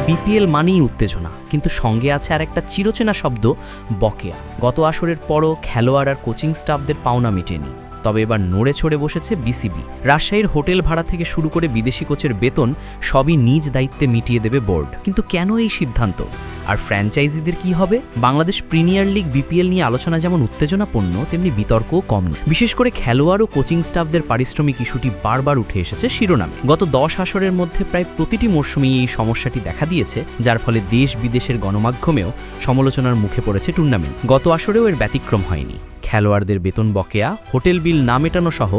BPL মানেই উত্তেজনা, কিন্তু সঙ্গে আছে আর একটা চিরচেনা শব্দ, বকেয়া। গত আসরের পরও খেলোয়াড় আর কোচিং স্টাফদের পাওনা মেটেনি। তবে এবার নড়ে চড়ে বসেছে বিসিবি। রাজশাহীর হোটেল ভাড়া থেকে শুরু করে বিদেশি কোচের বেতন সবই নিজ দায়িত্বে মিটিয়ে দেবে বোর্ড। কিন্তু কেন এই সিদ্ধান্ত? আর ফ্র্যাঞ্চাইজিদের কি হবে? বাংলাদেশ প্রিমিয়ার লিগ বিপিএল নিয়ে আলোচনা যেমন উত্তেজনাপূর্ণ, তেমনি বিতর্কও কম নয়। বিশেষ করে খেলোয়াড় ও কোচিং স্টাফদের পারিশ্রমিক ইস্যুটি বারবার উঠে এসেছে শিরোনামে। গত 10 আসরের মধ্যে প্রায় প্রতিটি মরশুমেই এই সমস্যাটি দেখা দিয়েছে, যার ফলে দেশ বিদেশের গণমাধ্যমেও সমালোচনার মুখে পড়েছে টুর্নামেন্ট। গত আসরেও এর ব্যতিক্রম হয়নি। খেলোয়াড়দের বেতন বকেয়া, হোটেল বিল না মেটানো সহ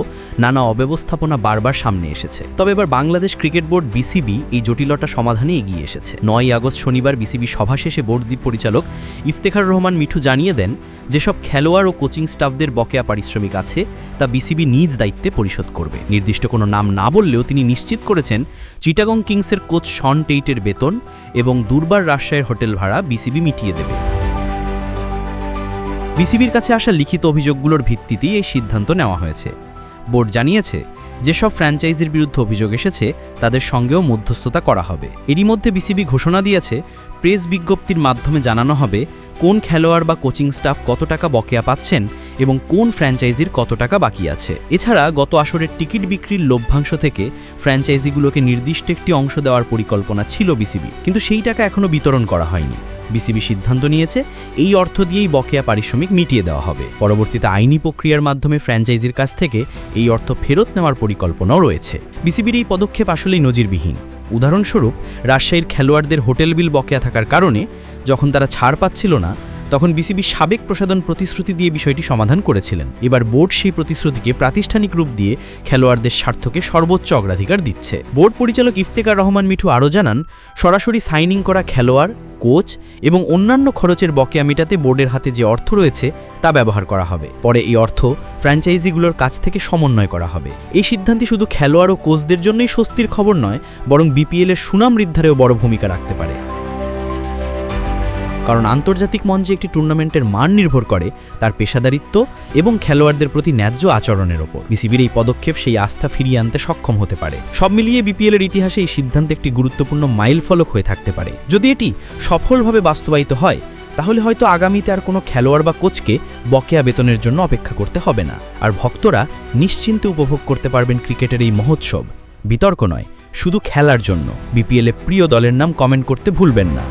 নানা অব্যবস্থাপনা বারবার সামনে এসেছে। তবে এবার বাংলাদেশ ক্রিকেট বোর্ড বিসিবি এই জটিলতা সমাধানে এগিয়ে এসেছে। 9 আগস্ট শনিবার বিসিবি সভা শেষে বোর্ড পরিচালক ইফতেখার রহমান মিঠু জানিয়ে দেন, যেসব খেলোয়াড় ও কোচিং স্টাফদের বকেয়া পারিশ্রমিক আছে তা বিসিবি নিজ দায়িত্বে পরিশোধ করবে। নির্দিষ্ট কোনো নাম না বললেও তিনি নিশ্চিত করেছেন, চিটাগং কিংসের কোচ শন টেইটের বেতন এবং দুর্বার রাজশাহীর হোটেল ভাড়া বিসিবি মিটিয়ে দেবে। বিসিবির কাছে আসা লিখিত অভিযোগগুলোর ভিত্তিতেই এই সিদ্ধান্ত নেওয়া হয়েছে। বোর্ড জানিয়েছে, যেসব ফ্র্যাঞ্চাইজির বিরুদ্ধে অভিযোগ এসেছে তাদের সঙ্গেও মধ্যস্থতা করা হবে। এরই মধ্যে বিসিবি ঘোষণা দিয়েছে, প্রেস বিজ্ঞপ্তির মাধ্যমে জানানো হবে কোন খেলোয়াড় বা কোচিং স্টাফ কত টাকা বকেয়া পাচ্ছেন এবং কোন ফ্র্যাঞ্চাইজির কত টাকা বাকি আছে। এছাড়া গত আসরের টিকিট বিক্রির লভ্যাংশ থেকে ফ্র্যাঞ্চাইজিগুলোকে নির্দিষ্ট একটি অংশ দেওয়ার পরিকল্পনা ছিল বিসিবি, কিন্তু সেই টাকা এখনও বিতরণ করা হয়নি। বিসিবি সিদ্ধান্ত নিয়েছে, এই অর্থ দিয়েই বকেয়া পারিশ্রমিক মিটিয়ে দেওয়া হবে। পরবর্তীতে আইনি প্রক্রিয়ার মাধ্যমে ফ্র্যাঞ্চাইজির কাছ থেকে এই অর্থ ফেরত নেওয়ার পরিকল্পনাও রয়েছে। বিসিবির এই পদক্ষেপ আসলেই নজিরবিহীন। উদাহরণস্বরূপ, রাজশাহীর খেলোয়াড়দের হোটেল বিল বকেয়া থাকার কারণে যখন তারা ছাড় পাচ্ছিল না, তখন বিসিবি সাবেক প্রসাধন প্রতিশ্রুতি দিয়ে বিষয়টি সমাধান করেছিলেন। এবার বোর্ড সেই প্রতিশ্রুতিকে প্রাতিষ্ঠানিক রূপ দিয়ে খেলোয়াড়দের স্বার্থকে সর্বোচ্চ অগ্রাধিকার দিচ্ছে। বোর্ড পরিচালক ইফতেখার রহমান মিঠু আরও জানান, সরাসরি সাইনিং করা খেলোয়াড়, কোচ এবং অন্যান্য খরচের বকেয়া মেটাতে বোর্ডের হাতে যে অর্থ রয়েছে তা ব্যবহার করা হবে। পরে এই অর্থ ফ্র্যাঞ্চাইজিগুলোর কাছ থেকে সমন্বয় করা হবে। এই সিদ্ধান্তে শুধু খেলোয়াড় ও কোচদের জন্যই স্বস্তির খবর নয়, বরং বিপিএলের সুনাম বৃদ্ধারেও বড় ভূমিকা রাখতে পারে। কারণ আন্তর্জাতিক মঞ্চে একটি টুর্নামেন্টের মান নির্ভর করে তার পেশাদারিত্ব এবং খেলোয়াড়দের প্রতি ন্যায্য আচরণের ওপর। বিসিবির এই পদক্ষেপ সেই আস্থা ফিরিয়ে আনতে সক্ষম হতে পারে। সব মিলিয়ে বিপিএলের ইতিহাসে এই সিদ্ধান্ত একটি গুরুত্বপূর্ণ মাইলফলক হয়ে থাকতে পারে। যদি এটি সফলভাবে বাস্তবায়িত হয়, তাহলে হয়তো আগামীতে আর কোনো খেলোয়াড় বা কোচকে বকেয়া বেতনের জন্য অপেক্ষা করতে হবে না, আর ভক্তরা নিশ্চিন্তে উপভোগ করতে পারবেন ক্রিকেটের এই মহোৎসব। বিতর্ক নয়, শুধু খেলার জন্য। বিপিএলে প্রিয় দলের নাম কমেন্ট করতে ভুলবেন না।